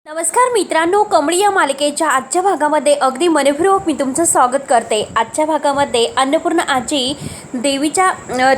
नमस्कार मित्रांनो, कमळी या मालिकेच्या आजच्या भागामध्ये अगदी मनपूर्वक मी तुमचं स्वागत करते। आजच्या भागामध्ये अन्नपूर्णा आजी देवीच्या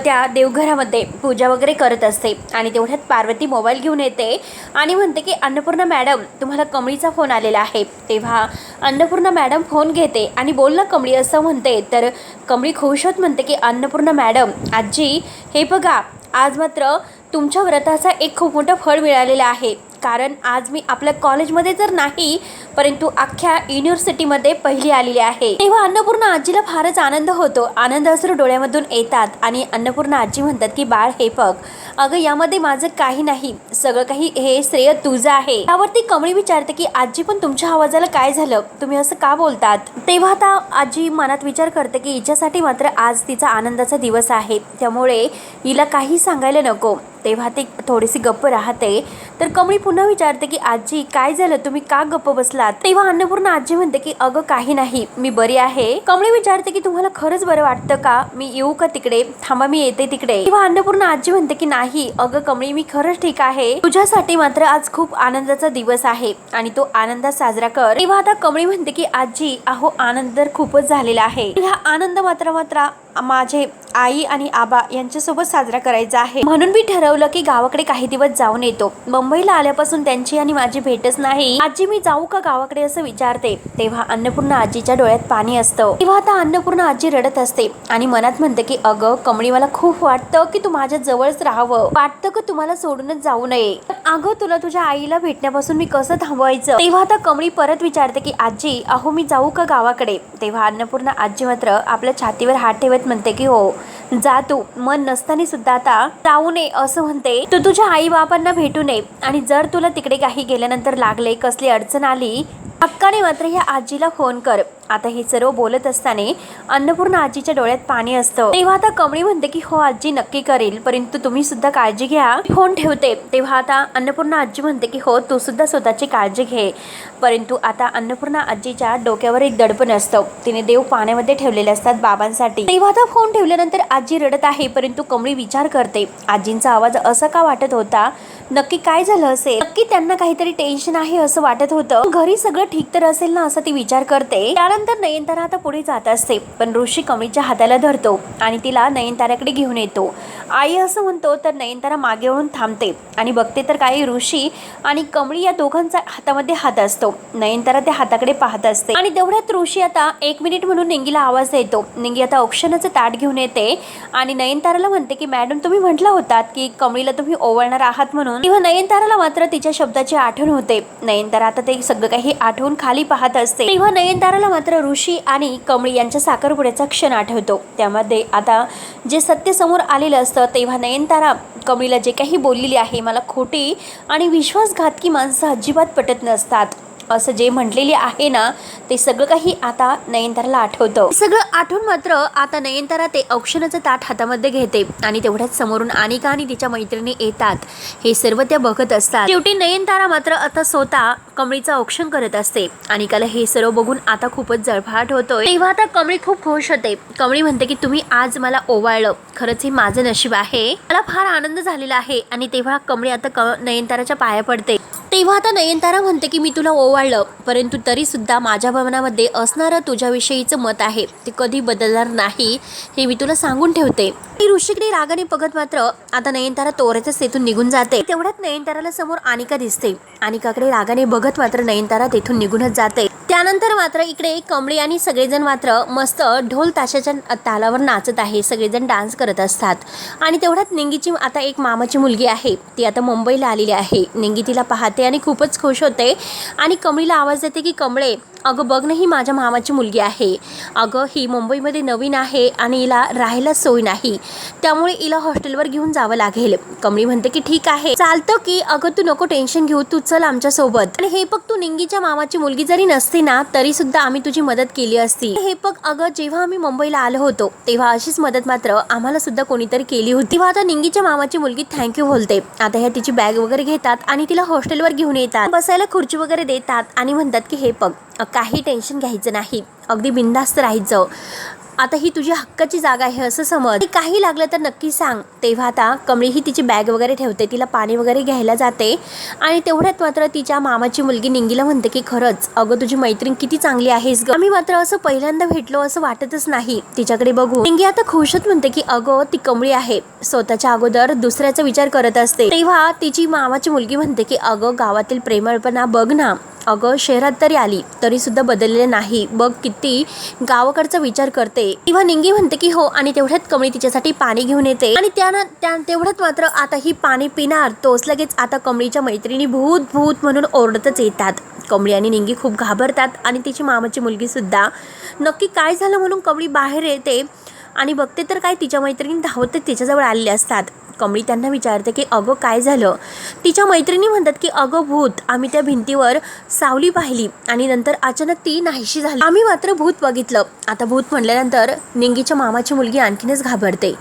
त्या देवघरामध्ये पूजा वगैरे करत असते आणि तेवढ्यात पार्वती मोबाईल घेऊन येते आणि म्हणते की अन्नपूर्णा मॅडम, तुम्हाला कमळीचा फोन आलेला आहे। तेव्हा अन्नपूर्णा मॅडम फोन घेते आणि बोल ना कमळी असं म्हणते, तर कमळी खुश होत म्हणते की अन्नपूर्णा मॅडम, आजी हे बघा, आज मात्र तुमच्या व्रताचा एक खूप मोठं फळ मिळालेलं आहे। कारण आज मी आपल्या कॉलेजमध्ये तर नाही, परंतु अख्ख्या युनिव्हर्सिटीमध्ये पहिली आलेली आहे। तेव्हा अन्नपूर्णा आजीला फारच आनंद होतो, आनंद अश्रू डोळ्यामधून येतात आणि अन्नपूर्णा आजी म्हणतात की बाळ हे बघ, अगं यामध्ये माझं काही नाही, सगळं काही हे श्रेय तुझं आहे। त्यावरती कमळी विचारते की आजी, पण तुमच्या आवाजाला काय झालं, तुम्ही असं का बोलतात? तेव्हा आता आजी मनात विचार करते की हिच्यासाठी मात्र आज तिचा आनंदाचा दिवस आहे, त्यामुळे हिला काही सांगायला नको। तेव्हा ती थोडीशी गप्प राहते, तर कमळी पुन्हा विचारते की आजी काय झालं, तुम्ही का गप्प बसलात? तेव्हा अन्नपूर्णा आजी म्हणते की अगं काही नाही, मी बरी आहे। कमळी विचारते की तुम्हाला खरंच बरं वाटतं का, मी येऊ का तिकडे? थांबा मी येते तिकडे। तेव्हा अन्नपूर्णा आजी म्हणते की नाही अगं कमळी, मी खरंच ठीक आहे, तुझ्यासाठी मात्र आज खूप आनंदाचा दिवस आहे आणि तो आनंदात साजरा कर। तेव्हा आता कमळी म्हणते की आजी अहो, आनंद तर खूपच झालेला आहे, हा आनंद मात्र माझे आई आणि आबा यांच्यासोबत साजरा करायचा आहे, म्हणून मी ठरवलं की गावाकडे काही दिवस जाऊन येतो। मुंबईला आल्यापासून त्यांची आणि माझी भेटच नाही। आजी मी जाऊ का गावाकडे असं विचारते, तेव्हा अन्नपूर्णा आजीच्या डोळ्यात पाणी असतं। तेव्हा आता अन्नपूर्णा आजी रडत असते आणि मनात म्हणते की अगं कमळी, मला खूप वाटतं की तू माझ्या जवळच राहावं, वाटतं की तुम्हाला सोडूनच जाऊ नये, अगं तुला तुझ्या आईला भेटण्यापासून मी कसं थांबवायचं? तेव्हा आता कमळी परत विचारते की आजी अहो, मी जाऊ का गावाकडे? तेव्हा अन्नपूर्णा आजी मात्र आपल्या छातीवर हात ठेवत म्हणते की हो जा तू, मन नसताना सुद्धा आता जाऊ नये असं म्हणते। तू तुझ्या आई बाबांना भेटू नये आणि जर तुला तिकडे काही गेल्यानंतर लागले, कसली अडचण आली, हक्काने मात्र ह्या आजीला फोन कर। आता हे सर्व बोलत असताना अन्नपूर्णा आजीच्या डोळ्यात पाणी असतं। तेव्हा आता कमळी म्हणते की हो आजी नक्की करेल, परंतु तुम्ही सुद्धा काळजी घ्या, फोन ठेवते। तेव्हा आता अन्नपूर्णा आजी म्हणते की हो तू सुद्धा स्वतःची काळजी घे, परंतु आता अन्नपूर्णा आजीच्या डोक्यावर एक दडपण असतं, तिने देव पाण्यामध्ये ठेवलेले असतात बाबांसाठी। तेव्हा आता फोन ठेवल्यानंतर आजी रडत आहे, परंतु कमळी विचार करते आजींचा आवाज असा का वाटत होता, नक्की काय झालं असेल, नक्की त्यांना काहीतरी टेन्शन आहे असं वाटत होतं, घरी सगळं ठीक तर असेल ना असं ती विचार करते। त्यानंतर नयनतारा आता पुढे जात असते, पण ऋषी कमळीच्या हाताला धरतो आणि तिला नयनताराकडे घेऊन येतो। आई असं म्हणतो तर नयनतारा मागे वळून थांबते आणि बघते तर काही ऋषी आणि कमळी या दोघांचा हातामध्ये हात असतो। नयनतारा त्या हाताकडे पाहत असते आणि तेवढ्यात ऋषी आता 1 मिनिट म्हणून निंगीला आवाज देतो। निंगी आता औक्षणाचं ताट घेऊन येते आणि नयनताराला म्हणते की मॅडम, तुम्ही म्हटला होतात की कमळीला तुम्ही ओवाळणार आहात म्हणून। तेव्हा नयनताराला मात्र तिच्या शब्दाची आठवण होते। नयनतारा आता ते सगळं काही आठवून खाली पाहत असते। तेव्हा नयनताराला मात्र ऋषी आणि कमळी यांच्या साखरपुड्याचा क्षण आठवतो। त्यामध्ये आता जे सत्य समोर आलेलं असतं, तेव्हा नयनतारा कमळीला जे काही बोललेली आहे, मला खोटी आणि विश्वासघातकी माणसं अजिबात पटत नसतात असं जे म्हटलेली आहे ना, ते सगळं काही आता नयनताराला आठवतं। सगळं आठवून मात्र आता नयनतारा ते औक्षणाचं ताट हातामध्ये घेते आणि तेवढ्याच समोरून अनिका आणि तिच्या मैत्रिणी येतात, हे सर्व त्या बघत असतात। शेवटी नयनतारा मात्र आता स्वतः कमळीचं औक्षण करत असते। अनिकाला हे सर्व बघून आता खूपच जळफाट होतोय। तेव्हा आता कमळी खूप खुश होते। कमळी म्हणते की तुम्ही आज मला ओवाळलं, खरंच हे माझं नशीब आहे, मला फार आनंद झालेला आहे। आणि तेव्हा कमळी आता नयनताराच्या पाया पडते। तेव्हा आता नयनतारा म्हणते की मी तुला ओवाळलं, परंतु तरी सुद्धा माझ्या मनामध्ये असणारं तुझ्याविषयीचं मत आहे ते कधी बदलणार नाही, हे मी तुला सांगून ठेवते। ऋषीकडे रागाने बघत मात्र आता नयनतारा तोऱ्यातच तेथून निघून जाते। तेवढ्यात नयनताराला समोर अनिका दिसते। अनिकाकडे रागाने बघत मात्र नयनतारा तेथून निघूनच जाते। त्यानंतर मात्र इकडे कमळी आणि सगळेजण मात्र मस्त ढोल ताशाच्या तालावर नाचत आहे, सगळेजण डान्स करत असतात। आणि तेवढ्यात निंगीची आता एक मामाची मुलगी आहे, ती आता मुंबईला आलेली आहे। निंगी तिला पाहते आणि खूपच खुश होते आणि कमळीला आवाज देते की कमळे, अगं बघ ना, ही माझ्या मामाची मुलगी आहे, अगं ही मुंबईमध्ये नवीन आहे आणि हिला राहायला सोय नाही, त्यामुळे हिला हॉस्टेलवर घेऊन जावं लागेल। कमळी म्हणते की ठीक आहे, चालतं की, अगं तू नको टेन्शन घेऊ, तू चल आमच्या सोबत। आणि हे बघ, तू निंगीच्या मामाची मुलगी जरी नसती ना, तरी सुद्धा आम्ही तुझी मदत केली असती। हे बघ, अगं जेव्हा आम्ही मुंबईला आलो होतो तेव्हा अशीच मदत मात्र आम्हाला सुद्धा कोणीतरी केली होती। तेव्हा आता निंगीच्या मामाची मुलगी थँक्यू बोलते। आता ह्या तिची बॅग वगैरे घेतात आणि तिला हॉस्टेलवर घेऊन येतात, बसायला खुर्ची वगैरे देतात आणि म्हणतात की हे बघ, काही टेन्शन घ्यायचं नाही, अगदी बिंदास्त राहायचं, आता ही तुझी हक्काची जागा आहे असं समज, काही लागलं तर नक्की सांग. तेव्हा आता कमळी ही तिची बॅग वगैरे ठेवते, तिला पाणी वगैरे घ्यायला जाते आणि तेवढ्यात मात्र तिच्या मामाची मुलगी निंगीला म्हणते की खरंच अगं तुझी मैत्रीण किती चांगली आहेस ग, आम्ही मात्र असं पहिल्यांदा भेटलो असं वाटतच नाही. तिच्याकडे बघू निंगी आता खुशच म्हणते की अगं ती कमळी आहे, स्वतःच्या अगोदर दुसऱ्याचा विचार करत असते. तेव्हा तिची मामाची मुलगी म्हणते की अगं गावातील प्रेमळपणा बघ ना, अगं शहरात तरी आली तरी सुद्धा बदललेलं नाही, बघ किती गावाकडचा विचार करते. तेव्हा निंगी म्हणते की हो, आणि तेवढ्यात कमळी तिच्यासाठी पाणी घेऊन येते आणि तेवढ्यात मात्र आता ही पाणी पिणार तोच लगेच आता कमळीच्या मैत्रिणी भूत भूत म्हणून ओरडतच येतात. कमळी आणि निंगी खूप घाबरतात आणि तिची मामाची मुलगी सुद्धा. नक्की काय झालं म्हणून कमळी बाहेर येते आणि बघते तर काय तिच्या मैत्रिणी धावते तिच्याजवळ आलेले असतात. कमळी त्यांना विचारते की अगं काय झालं. तिच्या मैत्रिणी म्हणतात की अगं भूत, आम्ही त्या भिंतीवर सावली पाहिली आणि नंतर अचानक ती नाहीशी झाली, आम्ही मात्र भूत बघितलं. आता भूत म्हटल्यानंतर निंगीच्या मामाची मुलगी आणखीनच घाबरते.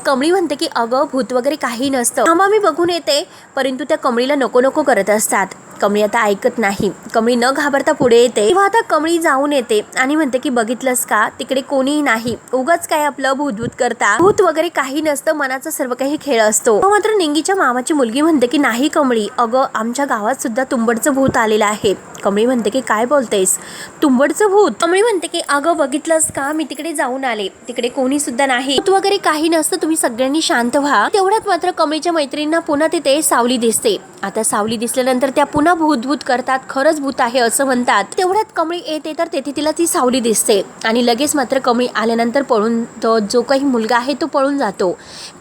कमळी म्हणते की अगं भूत वगैरे काही नसतं, मामा मी बघून येते, परंतु त्या कमळीला नको नको करत असतात. कमळी आता ऐकत नाही. कमळी न घाबरता पुढे येते. तेव्हा आता कमळी जाऊन येते आणि म्हणते की बघितलंस का, तिकडे कोणीही नाही, उगाच काय आपलं भूतभूत करता, भूत वगैरे काही नसतं, मनाचा सर्व काही खेळ असतो. मात्र निंगीच्या मामाची मुलगी म्हणते की नाही कमळी, अगं आमच्या गावात सुद्धा तुंबडचं भूत आलेलं आहे. कमळी म्हणते की काय बोलतेस, तुंबडचं भूत. कमळी म्हणते की अगं बघितलंस का, मी तिकडे जाऊन आले, तिकडे कोणी सुद्धा नाही, भूत वगैरे काही नसतं, तुम्ही सगळ्यांनी शांत व्हा. तेवढ्यात मात्र कमळीच्या मैत्रिणींना पुन्हा तिथे सावली दिसते. आता सावली दिसल्यानंतर त्या पुन्हा भूत करतात, खरंच भूत आहे असं म्हणतात. तेवढ्यात कमळी येते तर तेथे तिला ती सावली दिसते आणि लगेच मात्र कमळी आल्यानंतर पळून तो जो काही मुलगा आहे तो पळून जातो.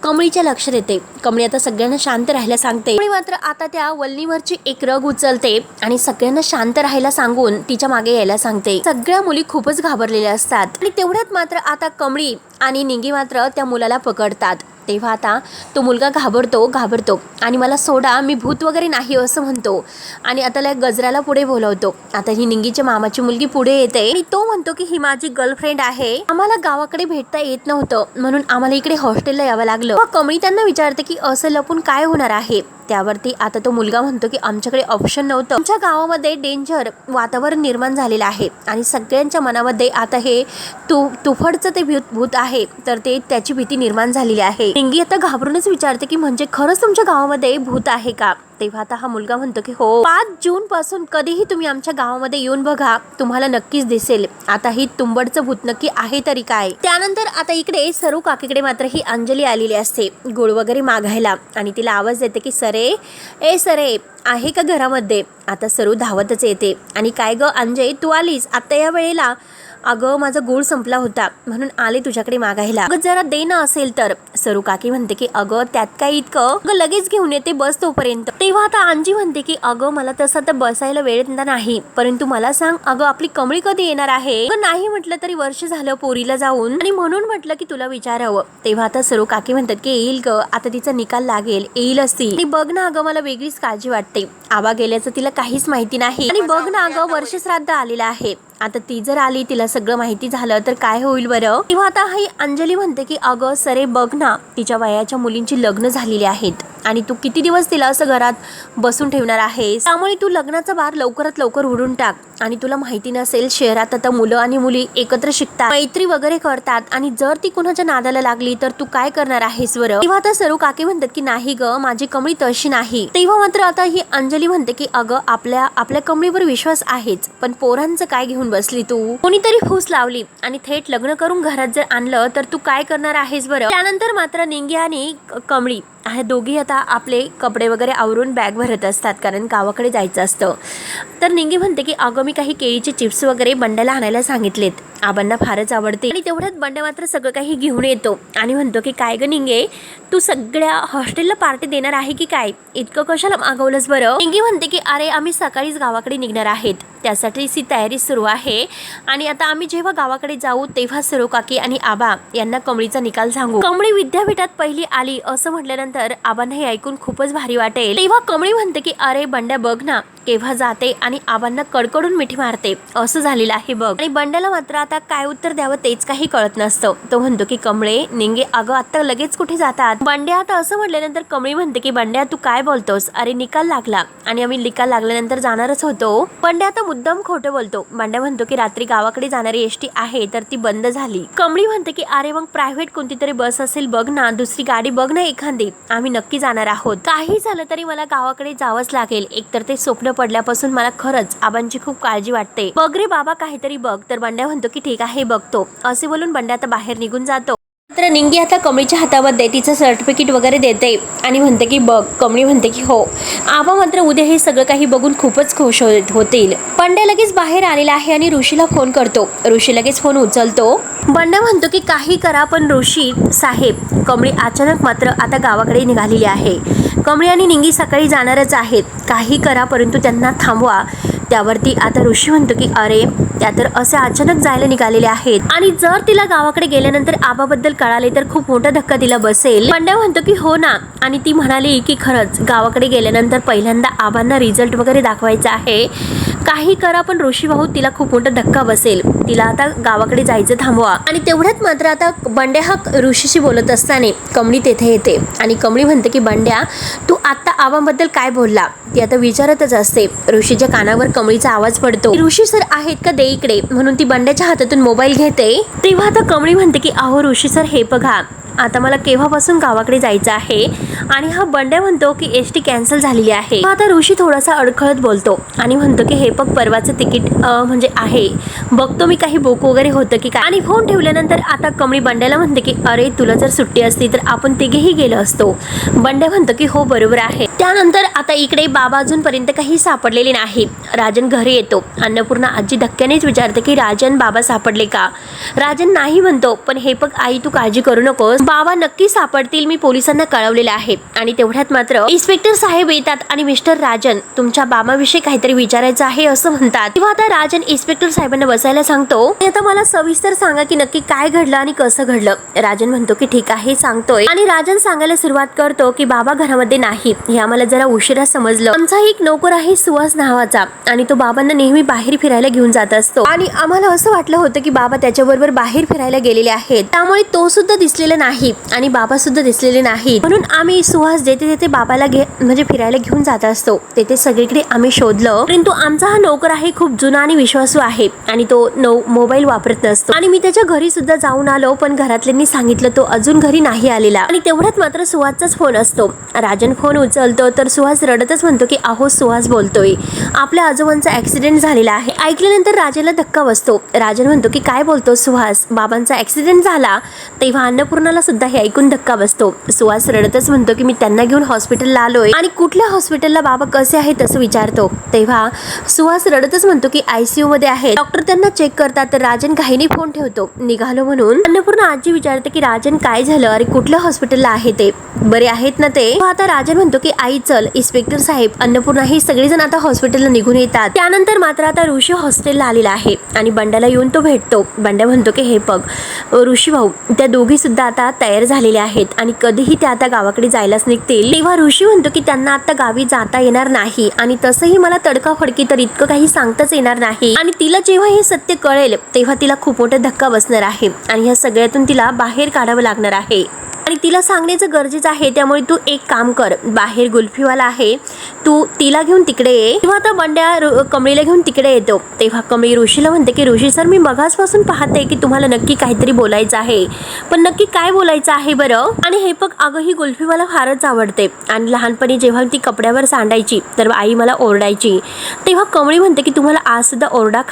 कमळीच्या लक्षात येते. कमळी आता सगळ्यांना शांत राहायला सांगते. कमळी मात्र आता त्या वल्लीवरची एक रग उचलते आणि सगळ्यांना शांत राहायला सांगून तिच्या मागे यायला सांगते. सगळ्या मुली खूपच घाबरलेल्या असतात आणि तेवढ्यात मात्र आता कमळी आणि निंगी मात्र त्या मुलाला पकडतात. तेव्हा आता तो मुलगा घाबरतो आणि मला सोडा, मी भूत वगैरे नाही असं म्हणतो आणि आता त्या गजराला पुढे बोलवतो. आता ही निंगीच्या मामाची मुलगी पुढे येते आणि तो म्हणतो की ही माझी गर्लफ्रेंड आहे, आम्हाला गावाकडे भेटता येत नव्हतं म्हणून आम्हाला इकडे हॉस्टेलला यावं लागलं. कमळी त्यांना विचारते की असं लपून काय होणार आहे. त्यावरती आता तो मुलगा म्हणतो की आमच्याकडे ऑप्शन नव्हतं, आमच्या गावामध्ये डेंजर वातावरण निर्माण झालेलं आहे आणि सगळ्यांच्या मनामध्ये आता हे तुफडचं ते भूत आहे तर ते त्याची भीती निर्माण झालेली आहे. निंगी आता घाबरूनच विचारते की म्हणजे खरंच तुमच्या गावामध्ये भूत आहे का. तेव्हा आता हा मुलगा म्हणतो की हो, 5 जून पासून कधीही तुम्ही आमच्या गावामध्ये येऊन बघा, तुम्हाला नक्कीच दिसेल. आता ही तुंबडचं भूत नक्की आहे तरी काय. त्यानंतर आता इकडे सरू काकीकडे मात्र ही अंजली आलेली असते गुळ वगैरे मागायला आणि तिला आवाज देते की सरे आहे का घरामध्ये. आता सरू धावतच येते आणि काय ग अंजय तू आलीस आता या वेळेला. अगं माझा गुळ संपला होता म्हणून आले तुझ्याकडे मागायला, अगं जरा दे ना असेल तर. सरू काकी म्हणते की अगं त्यात काय इतकं, अगं लगेच घेऊन येते, बस तोपर्यंत. तेव्हा आता अंजी म्हणते की अगं मला तसं तर बसायला वेळ नाही, परंतु मला सांग अगं आपली कमळी कधी येणार आहे. नाही म्हटलं तरी वर्ष झालं पोरीला जाऊन आणि म्हणून म्हटलं की तुला विचारावं. तेव्हा आता सरू काकी म्हणतात की येईल ग, आता तिचा निकाल लागेल, येईल असती. आणि बघ ना अगं मला वेगळीच काळजी वाटते, आबा गेल्याचं तिला काहीच माहिती नाही आणि बघ ना अगं वर्ष श्राद्ध आलेलं आहे, आता ती जर आली तिला सगळं माहिती झालं तर काय होईल बरं. तेव्हा आता ही अंजली म्हणते की अगं सरे बघ ना तिच्या वयाच्या मुलींची लग्न झालेली आहेत आणि तू किती दिवस तिला असं घरात बसून ठेवणार आहेस, त्यामुळे तू लग्नाचा बार लवकरात लवकर उडून टाक. आणि तुला माहिती नसेल शहरात आता मुलं आणि मुली एकत्र शिकतात, मैत्री वगैरे करतात आणि जर ती कुणाच्या नादाला लागली तर तू काय करणार आहेस बरं. तेव्हा आता सरू काकी म्हणतात की नाही ग माझी कमळी तशी नाही. तेव्हा मात्र आता ही अंजली म्हणते की अगं आपल्या कमळीवर विश्वास आहेच, पण पोरांचं काय घेऊन बसली तू. कोणीतरी फूस लावली आणि थेट लग्न करून घरात जर आणलं तर तू काय करणार आहेस बरं. त्यानंतर मात्र निंगी आणि कमळी हे दोघी आता आपले कपडे वगैरे आवरून बॅग भरत असतात कारण गावाकडे जायचं असतं. तर निंगी म्हणते की अगं मी काही केळीचे चिप्स वगैरे बंड्याला आणायला सांगितलेत, आबांना फारच आवडते. आणि तेवढ्यात बंड्या मात्र सगळं काही घेऊन येतो आणि म्हणतो की काय ग निंगे तू सगळ्या हॉस्टेलला पार्टी देणार आहे की काय, इतकं कशाला मागवलंस बरं. निंगी म्हणते की अरे आम्ही सकाळीच गावाकडे निघणार आहेत, त्यासाठीची तयारी सुरू आहे आणि आता आम्ही जेव्हा गावाकडे जाऊ तेव्हा सरू काकी आणि आबा यांना कमळीचा निकाल सांगू. कमळी विद्यापीठात पहिली आली असं म्हटल्यानंतर आबांना हे ऐकून खूपच भारी वाटेल. तेव्हा कमळी म्हणते की अरे बंड्या बघ ना केव्हा जाते आणि आबांना कडकडून मिठी मारते, असं झालेलं आहे बघ. आणि बंड्याला मात्र आता आता काय उत्तर द्यावं तेच काही कळत नसतं. तो म्हणतो की कमळे निंगे अगं आता लगेच कुठे जातात. बंड्या आता असं म्हटल्यानंतर कमळी म्हणते की बंड्या तू काय बोलतोस, अरे निकाल लागला आणि आम्ही निकाल लागल्यानंतर जाणारच होतो. बंड्या आता मुद्दाम खोटं बोलतो. बंड्या म्हणतो की रात्री गावाकडे जाणारी एसटी आहे तर ती बंद झाली. कमळी म्हणते की अरे मग प्रायव्हेट कोणती तरी बस असेल बघ ना, दुसरी गाडी बघ ना एखादी, आम्ही नक्की जाणार आहोत. काही झालं तरी मला गावाकडे जावंच लागेल. एकतर ते स्वप्न पडल्यापासून मला खरंच आबांची खूप काळजी वाटते. बघ रे बाबा काहीतरी बघ. तर बंड्या म्हणतो की ठीक आहे बघतो. असे बोलून बंड्या आता बाहेर निघून जातो. तर निंगी आता कमळीच्या हातामध्ये तिचं सर्टिफिकेट वगैरे देते आणि म्हणते की बघ. कमळी म्हणते की हो. आबा मात्र उद्या हे सगळं काही बघून खूपच खुश होतील. बंड्या लगेच बाहेर आलेला आहे आणि ऋषीला फोन करतो. ऋषी लगेच फोन उचलतो. बंड्या म्हणतो की काही करा पण ऋषी साहेब कमळी अचानक मात्र आता गावाकडे निघालेली आहे. कमळी आणि निंगी सकाळी जाणारच आहेत. काही करा परंतु त्यांना थांबवा. त्यावरती आता ऋषी म्हणतो की अरे त्या तर असे अचानक जायला निघालेले आहेत आणि जर तिला गावाकडे गेल्यानंतर आबाबद्दल कळाले तर खूप मोठा धक्का तिला बसेल. बंड्या म्हणतो की हो ना. आणि ती म्हणाली की खरंच गावाकडे गेल्यानंतर पहिल्यांदा आबांना रिझल्ट वगैरे दाखवायचा आहे. काही करा पण ऋषी भाऊ तिला खूप मोठा धक्का बसेल. तिला आता गावाकडे जायचं थांबवा. आणि तेवढ्यात मात्र आता बंड्या हा ऋषीशी बोलत असताना कमळी तेथे येते आणि कमळी म्हणते की बंड्या तू आता आबांबद्दल काय बोलला. ती आता विचारतच असते. ऋषीच्या कानावर कमळीचा आवाज पडतो. ऋषी सर आहेत का दे इकडे, म्हणून ती बंड्याच्या हातातून मोबाईल घेते. तेव्हा आता कमळी म्हणते की अहो ऋषी सर हे बघा आता मला केव्हापासून गावाकडे जायचं आहे आणि हा बंड्या म्हणतो की एसटी कॅन्सल झालेली आहे. आता ऋषी थोडासा अडखळत बोलतो आणि म्हणतो की हे बघ परवाचं तिकीट म्हणजे आहे, बघतो मी काही बुक वगैरे होतं की काय. आणि फोन ठेवल्यानंतर आता कमळी बंड्याला म्हणते की अरे तुला जर सुट्टी असती तर आपण तिघेही गेलो असतो. बंड्या म्हणतो की हो बरोबर आहे. त्यानंतर आता इकडे बाबा अजूनपर्यंत काही सापडलेले नाही. राजन घरी येतो. अन्नपूर्णा आजी धक्क्यानेच विचारते की राजन बाबा सापडले का. राजन नाही म्हणतो. पण हे बघ आई तू काळजी करू नकोस, बाबा नक्की सापडतील, मी पोलिसांना कळवलेले आहे. आणि तेवढ्यात मात्र इन्स्पेक्टर साहेब येतात आणि मिस्टर राजन तुमच्या बाबाविषयी काहीतरी विचारायचं आहे असं म्हणतात. तेव्हा आता राजन इन्स्पेक्टर साहेबांना बसायला सांगतो. आता मला सविस्तर सांगा की नक्की काय घडलं आणि कसं घडलं. राजन म्हणतो की ठीक आहे सांगतोय. आणि राजन सांगायला सुरुवात करतो की बाबा घरामध्ये नाही हे आम्हाला जरा उशिरा समजलं. आमचा एक नोकर आहे सुहास नावाचा आणि तो बाबांना नेहमी बाहेर फिरायला घेऊन जात असतो आणि आम्हाला असं वाटलं होतं की बाबा त्याच्याबरोबर बाहेर फिरायला गेलेले आहेत. त्यामुळे तो सुद्धा दिसलेला नाही आणि बाबा सुद्धा दिसलेले नाहीत. म्हणून आम्ही सुहास जेथे तेथे बाबाला म्हणजे फिरायला घेऊन जात असतो. तेथे सगळीकडे आम्ही शोधलं परंतु आमचा हा नोकर आहे खूप जुना आणि विश्वासू आहे आणि तो मोबाईल वापरत नसतो. आणि मी त्याच्या घरी सुद्धा जाऊन आलो पण घरातल्यांनी सांगितलं तो अजून घरी नाही आलेला. आणि तेवढ्यात मात्र सुहासचाच फोन असतो. राजन फोन उचलतो तर सुहास रडतच म्हणतो की अहो सुहास बोलतोय, आपल्या आजोबांचा ऍक्सिडेंट झालेला आहे. ऐकल्यानंतर राजनला धक्का बसतो. राजन म्हणतो की काय बोलतो सुहास, बाबांचा ऍक्सिडेंट झाला. तेव्हा अन्नपूर्णाला सुद्धा हे ऐकून धक्का बसतो. सुहास रडतच म्हणतो की मी त्यांना घेऊन हॉस्पिटलला आलोय. आणि कुठल्या हॉस्पिटलला बाबा कसे आहेत असं विचारतो. तेव्हा सुहास रडतच म्हणतो की ICU मध्ये आहे, डॉक्टर त्यांना चेक करतात. तर राजन घाईने फोन ठेवतो निघालो म्हणून. अन्नपूर्णा आजी विचारते की राजन काय झालं, अरे कुठल्या हॉस्पिटलला आहे ते, बरे आहेत ना ते. आता राजन म्हणतो की आई चल. इन्स्पेक्टर साहेब अन्नपूर्णा हे सगळेजण आता हॉस्पिटलला निघून येतात. त्यानंतर मात्र आता ऋषी हॉस्टेलला आलेला आहे आणि बंड्याला येऊन तो भेटतो. बंड्या म्हणतो की हे बघ ऋषी भाऊ त्या दोघी सुद्धा आता तयार झालेले आहेत आणि कधीही त्या आता गावाकडे जायलाच निघतील. तेव्हा ऋषी म्हणतो की त्यांना आता गावी जाता येणार नाही आणि तसंही मला तडकाफडकी तर इतकं काही सांगताच येणार नाही. आणि तिला जेव्हा हे सत्य कळेल तेव्हा तिला खूप मोठा धक्का बसणार आहे आणि ह्या सगळ्यातून तिला बाहेर काढावं लागणार आहे आणि तिला सांगण्याचं गरजेचं आहे. त्यामुळे तू एक काम कर, बाहेर गुल्फीवाला आहे तू तिला घेऊन तिकडे ये. तेव्हा आता बंड्या कमळीला घेऊन तिकडे येतो. तेव्हा कमळी ऋषीला म्हणते की ऋषी सर मी मगाचपासून पाहते की तुम्हाला नक्की काहीतरी बोलायचं आहे, पण नक्की काय बोलायचं आहे बरं. आणि हे बघ अगं ही गुल्फी मला फारच आवडते आणि लहानपणी जेव्हा ती कपड्यावर सांडायची तर आई मला ओरडायची. तेव्हा कमळी म्हणते की तुम्हाला आज सुद्धा ओरडा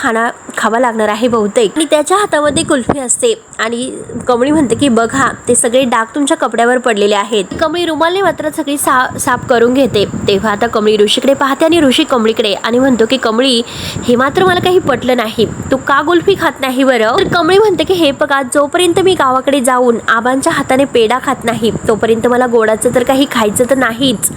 खावा लागणार आहे बहुतेक. आणि त्याच्या हातामध्ये कुल्फी असते आणि कमळी म्हणते की बघा ते सगळे डाग तुमच्या कपड्यावर पडलेले आहेत. कमळी रुमालने मात्र सगळी साफ करून घेते. तेव्हा आता कमळी ऋषीकडे पाहते आणि ऋषी कमळीकडे आणि म्हणतो की कमळी हे मात्र मला काही पटलं नाही, तू का गुल्फी खात नाही बरं. तर कमळी म्हणते की हे बघा जोपर्यंत मी गावाकडे जाऊन आबांच्या हाताने पेढा खात नाही तोपर्यंत मला गोडाचं तर काही खायचं तर नाहीच,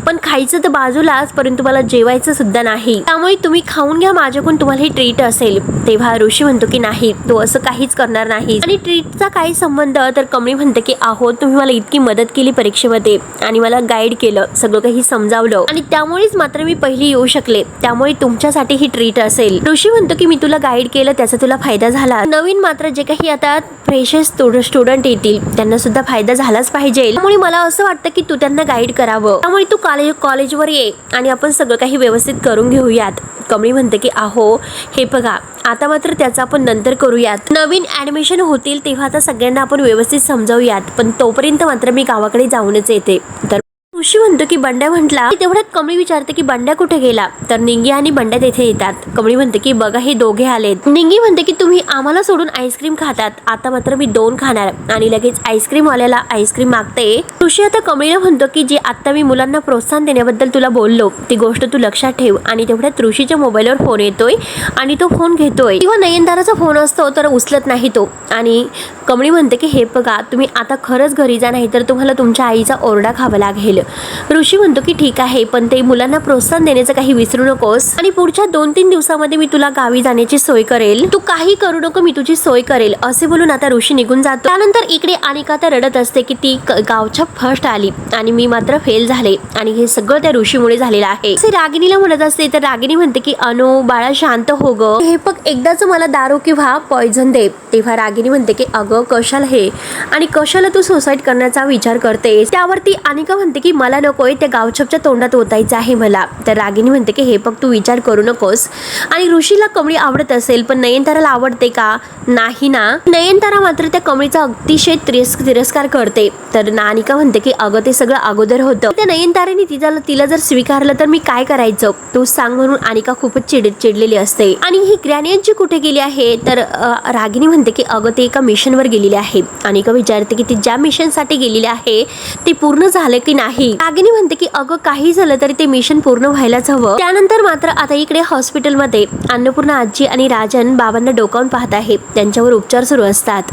पण खायचं तर बाजूलाच परंतु मला जेवायचं सुद्धा नाही. त्यामुळे तुम्ही खाऊन घ्या माझ्याकडून, तुम्हाला ही ट्रीट असेल. तेव्हा ऋषी म्हणतो की नाही, तो असं काहीच करणार नाही. आणि ट्रीटचा काही संबंध, तर कमळी म्हणते की अहो तुम्ही मला इतकी मदत केली परीक्षेमध्ये आणि मला गाईड केलं, सगळं काही समजावलं आणि त्यामुळेच मात्र मी पहिली येऊ शकले, त्यामुळे तुमच्यासाठी ही ट्रीट असेल. ऋषी म्हणतो की मी तुला गाईड केलं, त्याचा तुला फायदा झाला. नवीन मात्र जे काही आता फ्रेशर स्टुडंट येतील त्यांना सुद्धा फायदा झालाच पाहिजे, त्यामुळे मला असं वाटतं की तू त्यांना गाईड करावं. त्यामुळे तू कॉलेजवर ये आणि आपण सगळं काही व्यवस्थित करून घेऊयात. कमळी म्हणते की अहो हे बघा, आता मात्र त्याचा आपण नंतर करूयात. नवीन ऍडमिशन होतील तेव्हा आता सगळ्यांना आपण व्यवस्थित समजावूयात, पण तोपर्यंत मात्र मी गावाकडे जाऊनच येते. तर ऋषी म्हणतो की बंड्या म्हटला. तेवढ्यात कमळी विचारते की बंड्या कुठे गेला, तर निंगी आणि बंड्या तेथे येतात. कमळी म्हणते की बघा हे दोघे आलेत. निंगी म्हणते की तुम्ही आम्हाला सोडून आईस्क्रीम खातात, आता मात्र मी 2 खाणार आणि लगेच आईस्क्रीम वाल्याला आईस्क्रीम मागते. ऋषी आता कमळीला म्हणतो की जे आता मी मुलांना प्रोत्साहन देण्याबद्दल तुला बोललो ती गोष्ट तू लक्षात ठेव. आणि तेवढ्यात ऋषीच्या मोबाईलवर फोन येतोय आणि तो फोन घेतोय किंवा नयनताराचा फोन असतो तर उचलत नाही तो. आणि कमळी म्हणते की हे बघा तुम्ही आता खरंच घरी जा, नाही तर तुम्हाला तुमच्या आईचा ओरडा खावा लागेल. ऋषी म्हणतो की ठीक आहे, पण ते मुलांना प्रोत्साहन देण्याचं काही विसरू नकोस आणि पुढच्या 2-3 दिवसामध्ये मी तुला गावी जाण्याची सोय करेल, तू काही करू नको, मी तुझी सोय करेल, असे बोलून आता ऋषी निघून जातो. त्यानंतर इकडे अनिका तर रडत असते की ती गावच्या फर्स्ट आली आणि मी मात्र फेल झाले आणि हे सगळं त्या ऋषीमुळे झालेलं आहे असे रागिनीला म्हणत असते. तर रागिनी म्हणते की अनु बाळा शांत हो ग, हे फक्त एकदाच मला दारू किंवा पॉइझन दे. तेव्हा रागिनी म्हणते की अगं कशाला हे आणि कशाला तू सुसाईड करण्याचा विचार करतेस. त्यावरती अनिका म्हणते की मला नकोय, त्या गावछपच्या तोंडात ओतायचं आहे मला. तर रागिनी म्हणते की हे फक्त तू विचार करू नकोस. आणि ऋषीला कमळी आवडत असेल पण नयनताराला आवडते का, नाही ना. नयनतारा मात्र त्या कमळीचा अतिशय तिरस्कार करते. तर अनिका म्हणते की अगं ते सगळं अगोदर होतं, त्या नयनतारेने तिला जर स्वीकारलं तर मी काय करायचं तू सांग, म्हणून अनिका खूपच चिडलेली असते. आणि ही ग्रॅनियनची कुठे गेली आहे, तर रागिनी म्हणते की अगं ते एका मिशनवर गेलेले आहे. अनिका विचारते की ती ज्या मिशनसाठी गेलेली आहे ते पूर्ण झालं की नाही. रागिनी म्हणते की अगं काही झालं तरी ते मिशन पूर्ण व्हायलाच हवं. त्यानंतर मात्र आता इकडे हॉस्पिटलमध्ये अन्नपूर्णा आजी आणि राजन बाबांना डोकावून पाहत आहे, त्यांच्यावर उपचार सुरू असतात.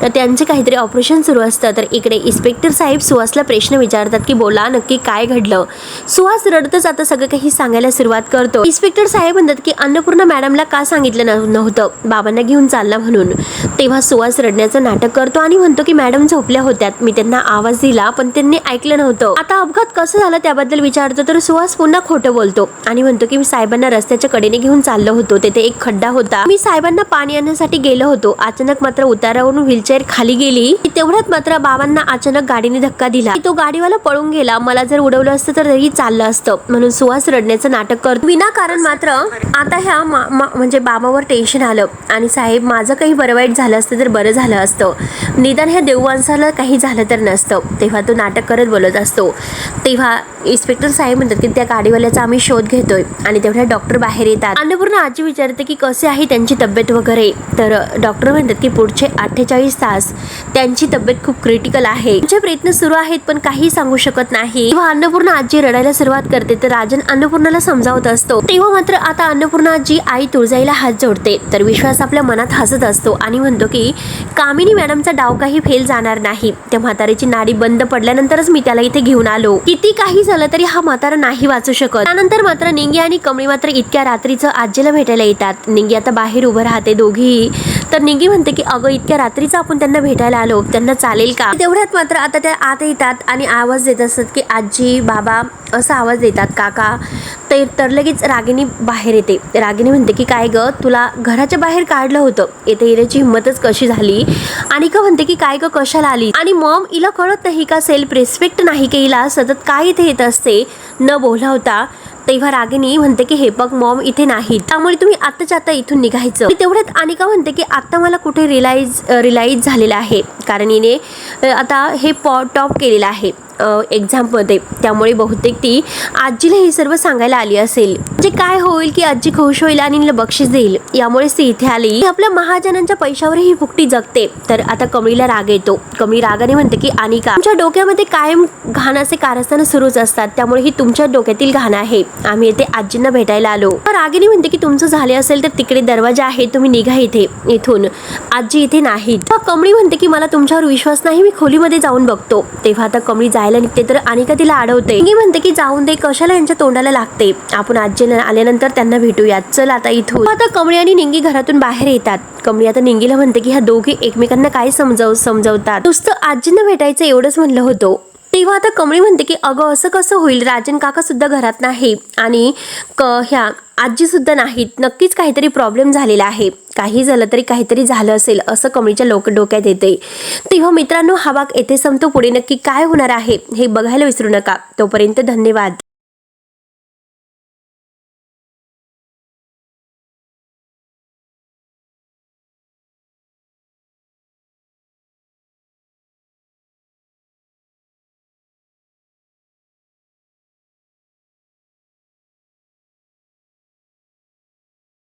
तर त्यांचे काहीतरी ऑपरेशन सुरू असतं. तर इकडे इन्स्पेक्टर साहेब सुहासला प्रश्न विचारतात की बोला नक्की काय घडलं. सुहास रडतच आता सगळं काही सांगायला सुरुवात करतो. इन्स्पेक्टर साहेब म्हणतात की अन्नपूर्णा मॅडमला का सांगितलं नव्हतं बाबांना घेऊन चालला म्हणून. तेव्हा सुहास रडण्याचं नाटक करतो आणि म्हणतो की मॅडम झोपल्या होत्या, मी त्यांना आवाज दिला पण त्यांनी ऐकलं नव्हतं. आता अपघात कसं झाला त्याबद्दल विचारतो तर सुहास पुन्हा खोटं बोलतो आणि म्हणतो की मी साहेबांना रस्त्याच्या कडेने घेऊन चाललो होतो, तेथे एक खड्डा होता, मी साहेबांना पाणी आणण्यासाठी गेलो होतो, अचानक मात्र उतारावरून व्हीलचेअर खाली गेली. तेवढ्यात मात्र बाबांना अचानक गाडीने धक्का दिला, तो गाडीवाला पळून गेला, मला जर उडवलं असतं तर तरी चाललं असतं. म्हणून सुहास रडण्याचं नाटक करतो. विनाकारण मात्र आता ह्या म्हणजे बाबावर टेन्शन आलं आणि साहेब माझं काही बरं वाईट झालं असतं तर बरं झालं असतं, निदान ह्या देववांसाला काही झालं तर नसतं. तेव्हा तो नाटक करत बोलत असतो. तेव्हा इन्स्पेक्टर साहेब म्हणतात की त्या गाडीवाल्याचा आम्ही शोध घेतोय. आणि तेवढ्या डॉक्टर बाहेर येतात. अन्नपूर्णा आजी विचारते की कसे आहे त्यांची तब्येत वगैरे. तर डॉक्टर म्हणतात की पुढचे 48 तास त्यांची तब्येत खूप क्रिटिकल आहे, त्यांचे प्रयत्न सुरू आहेत पण काही सांगू शकत नाही. तेव्हा अन्नपूर्णा आजी रडायला सुरुवात करते. तर राजन अन्नपूर्णाला समजावत असतो. तेव्हा मात्र आता अन्नपूर्णा आजी आई तुळजाईला हात जोडते. तर विश्वास आपल्या मनात हसत असतो आणि म्हणतो की कामिनी मॅडमचा डाव काही फेल जाणार नाही, त्या म्हातारीची नाडी बंद पडल्यानंतरच मी त्याला इथे घेऊन आलो, किती काही झालं तरी हा म्हातारा नाही वाचू शकत. त्यानंतर मात्र निंगी आणि कमळी मात्र इतक्या रात्रीचं आजीला भेटायला येतात. निंगी आता बाहेर उभं राहते दोघीही. तर निंगी म्हणते की अगं इतक्या रात्रीचं आपण त्यांना भेटायला आलो, त्यांना चालेल का. तेवढ्यात मात्र आता त्या आत येतात आणि आवाज देत असतात की आजी बाबा असा आवाज देतात काका. तर लगेच रागिनी बाहेर येते. रागिनी म्हणते की काय ग तुला घराच्या बाहेर काढलं होतं, येथे येण्याची हिंमतच कशी झाली. अनिका म्हणते की काय ग कशाला आली. आणि मॉम हिला कळत नाही का सेल्फ रिस्पेक्ट नाही की हिला सतत काय इथे येत असते न बोलावता. तेव्हा रागिनी म्हणते की हे बघ मॉम इथे नाही, त्यामुळे तुम्ही आत्ताच्या आता इथून निघायचं. तेवढ्यात अनिका म्हणते की आता मला कुठे रिलाईज झालेलं आहे, कारण हिने आता हे टॉप केलेलं आहे एक्झाममध्ये, त्यामुळे बहुतेक ती आजीला हे सर्व सांगायला आली असेल. म्हणजे काय होईल की आजी खुश होईल आणि हिला बक्षीस देईल, यामुळेच ती इथे आली. आपल्या महाजनांच्या पैशावर ही फुकटी जगते. तर आता कमळीला राग येतो. कमळी रागाने म्हणते की अनिका तुमच्या डोक्यामध्ये कायम घाणाचे कारस्थानं सुरूच असतात, त्यामुळे ही तुमच्या डोक्यातील घाण आहे, आम्ही इथे आजींना भेटायला आलो. रागिनी म्हणते की तुमचं झाले असेल तर तिकडे दरवाजा आहे, तुम्ही निघा इथून, आजी इथे नाहीत. कमळी म्हणते की मला तुमच्यावर विश्वास नाही, मी खोलीमध्ये जाऊन बघतो. तेव्हा आता कमळी जायला जायला निघते तर अनिका तिला अडवते. निंगी म्हणते की जाऊन दे, कशाला यांच्या तोंडाला लागते, आपण आजी आल्यानंतर त्यांना भेटूयात, चल आता इथून. आता कमळी आणि निंगी घरातून बाहेर येतात. कमळी आता निंगीला म्हणते की ह्या दोघी एकमेकांना काय समजावतात, नुसतं आजींना भेटायचं एवढंच म्हणलं होतं. तेव्हा आता कमळी म्हणते की अगं असं कसं होईल, राजन काका सुद्धा घरात नाही आणि ह्या आजी सुद्धा नाहीत, नक्कीच काहीतरी प्रॉब्लेम झालेला आहे, काही झालं तरी काहीतरी झालं असेल असं कमळीच्या डोक्यात येते. तेव्हा मित्रांनो, हा भाग येथे संपतो. पुढे नक्की काय होणार आहे हे बघायला विसरू नका. तोपर्यंत धन्यवाद.